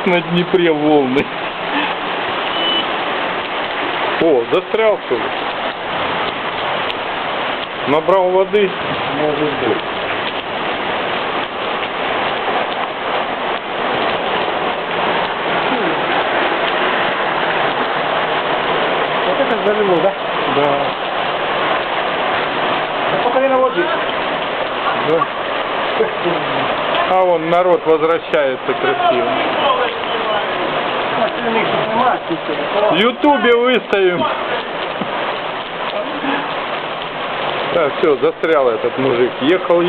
на Днепре волны. О, застрял, что ли? Набрал воды? Может быть. Вот это залило, да? Да. По колено воды. Да. А вон народ возвращается красиво. В Ютубе выставим. Да, все, застрял этот мужик. Ехал.